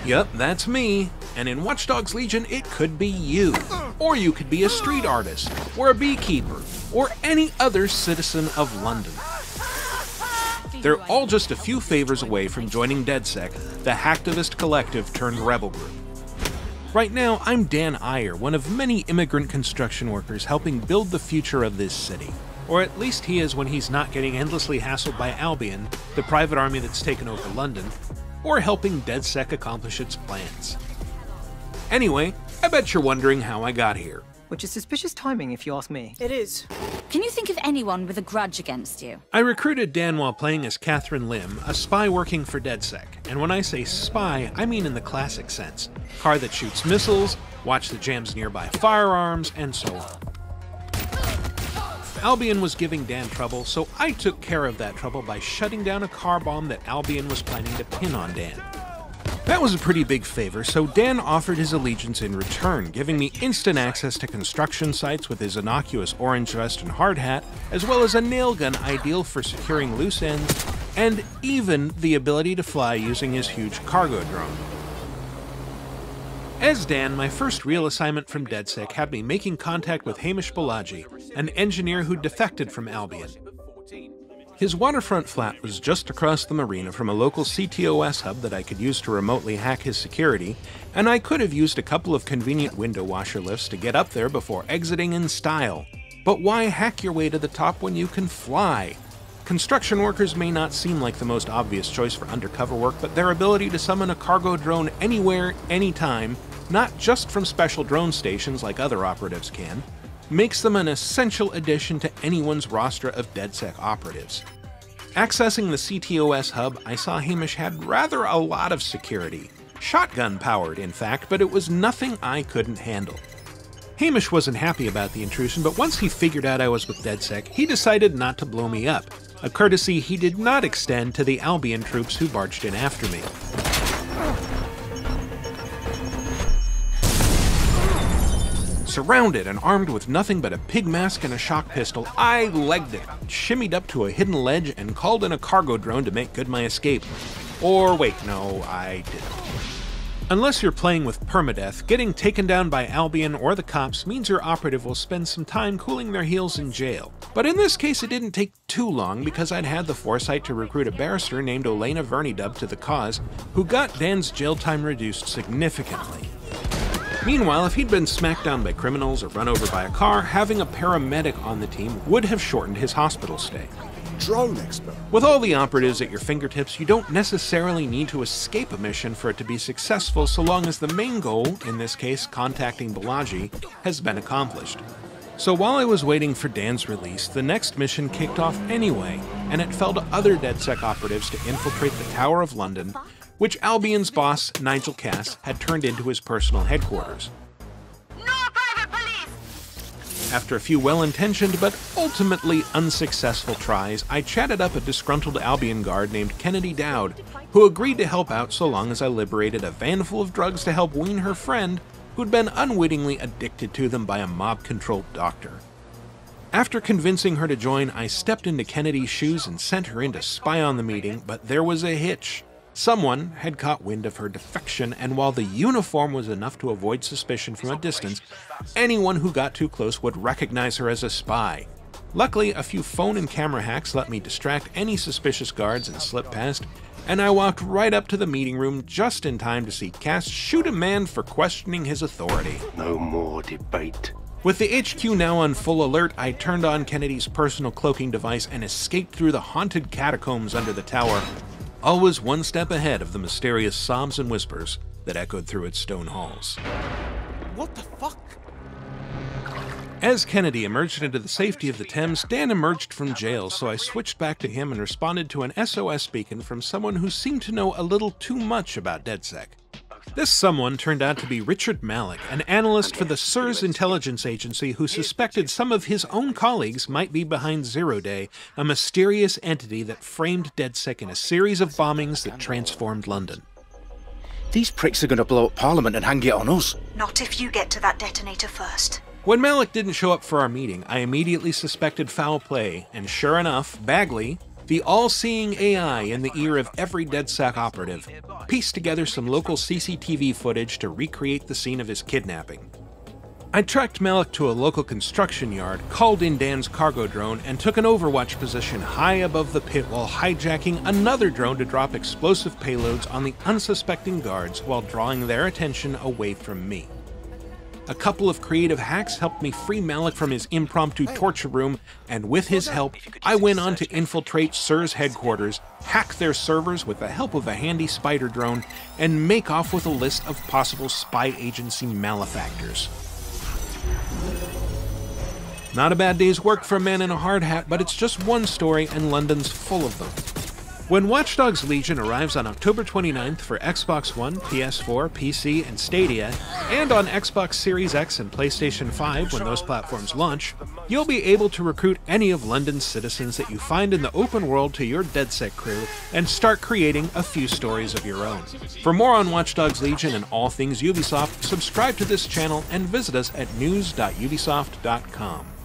Yup, that's me. And in Watch Dogs Legion, it could be you. Or you could be a street artist, or a beekeeper, or any other citizen of London. They're all just a few favors away from joining DedSec, the hacktivist collective turned rebel group. Right now, I'm Dan Iyer, one of many immigrant construction workers helping build the future of this city. Or at least he is when he's not getting endlessly hassled by Albion, the private army that's taken over London, or helping DedSec accomplish its plans. Anyway, I bet you're wondering how I got here. Which is suspicious timing, if you ask me. It is. Can you think of anyone with a grudge against you? I recruited Dan while playing as Catherine Lim, a spy working for DedSec. And when I say spy, I mean in the classic sense. Car that shoots missiles, watch that jams nearby firearms, and so on. Albion was giving Dan trouble, so I took care of that trouble by shutting down a car bomb that Albion was planning to pin on Dan. That was a pretty big favor, so Dan offered his allegiance in return, giving me instant access to construction sites with his innocuous orange vest and hard hat, as well as a nail gun ideal for securing loose ends, and even the ability to fly using his huge cargo drone. As Dan, my first real assignment from DedSec had me making contact with Hamish Balaji, an engineer who defected from Albion. His waterfront flat was just across the marina from a local CTOS hub that I could use to remotely hack his security, and I could have used a couple of convenient window washer lifts to get up there before exiting in style. But why hack your way to the top when you can fly? Construction workers may not seem like the most obvious choice for undercover work, but their ability to summon a cargo drone anywhere, anytime, not just from special drone stations like other operatives can, makes them an essential addition to anyone's roster of DedSec operatives. Accessing the CTOS hub, I saw Hamish had rather a lot of security. Shotgun-powered, in fact, but it was nothing I couldn't handle. Hamish wasn't happy about the intrusion, but once he figured out I was with DedSec, he decided not to blow me up, a courtesy he did not extend to the Albion troops who barged in after me. Surrounded and armed with nothing but a pig mask and a shock pistol, I legged it, shimmied up to a hidden ledge, and called in a cargo drone to make good my escape. Or wait, no, I didn't. Unless you're playing with permadeath, getting taken down by Albion or the cops means your operative will spend some time cooling their heels in jail. But in this case it didn't take too long because I'd had the foresight to recruit a barrister named Elena Vernidub to the cause, who got Dan's jail time reduced significantly. Meanwhile, if he'd been smacked down by criminals or run over by a car, having a paramedic on the team would have shortened his hospital stay. Drone expert. With all the operatives at your fingertips, you don't necessarily need to escape a mission for it to be successful so long as the main goal, in this case contacting Balaji, has been accomplished. So while I was waiting for Dan's release, the next mission kicked off anyway, and it fell to other DedSec operatives to infiltrate the Tower of London, which Albion's boss, Nigel Cass, had turned into his personal headquarters. No private police! After a few well-intentioned but ultimately unsuccessful tries, I chatted up a disgruntled Albion guard named Kennedy Dowd, who agreed to help out so long as I liberated a van full of drugs to help wean her friend, who'd been unwittingly addicted to them by a mob-controlled doctor. After convincing her to join, I stepped into Kennedy's shoes and sent her in to spy on the meeting, but there was a hitch. Someone had caught wind of her defection, and while the uniform was enough to avoid suspicion from a distance, anyone who got too close would recognize her as a spy. Luckily, a few phone and camera hacks let me distract any suspicious guards and slip past, and I walked right up to the meeting room just in time to see Cass shoot a man for questioning his authority. No more debate. With the HQ now on full alert, I turned on Kennedy's personal cloaking device and escaped through the haunted catacombs under the tower, always one step ahead of the mysterious sobs and whispers that echoed through its stone halls. What the fuck? As Kennedy emerged into the safety of the Thames, Dan emerged from jail, so I switched back to him and responded to an SOS beacon from someone who seemed to know a little too much about DedSec. This someone turned out to be Richard Malik, an analyst for the SIRS intelligence agency who suspected some of his own colleagues might be behind Zero Day, a mysterious entity that framed DedSec in a series of bombings that transformed London. These pricks are going to blow up Parliament and hang it on us. Not if you get to that detonator first. When Malik didn't show up for our meeting, I immediately suspected foul play, and sure enough, Bagley, The all-seeing AI in the ear of every DedSec operative pieced together some local CCTV footage to recreate the scene of his kidnapping. I tracked Malik to a local construction yard, called in Dan's cargo drone, and took an overwatch position high above the pit while hijacking another drone to drop explosive payloads on the unsuspecting guards while drawing their attention away from me. A couple of creative hacks helped me free Malik from his impromptu torture room, and with his help, I went on to infiltrate SIR's headquarters, hack their servers with the help of a handy spider drone, and make off with a list of possible spy agency malefactors. Not a bad day's work for a man in a hard hat, but it's just one story and London's full of them. When Watch Dogs Legion arrives on October 29th for Xbox One, PS4, PC, and Stadia, and on Xbox Series X and PlayStation 5 when those platforms launch, you'll be able to recruit any of London's citizens that you find in the open world to your DedSec crew and start creating a few stories of your own. For more on Watch Dogs Legion and all things Ubisoft, subscribe to this channel and visit us at news.ubisoft.com.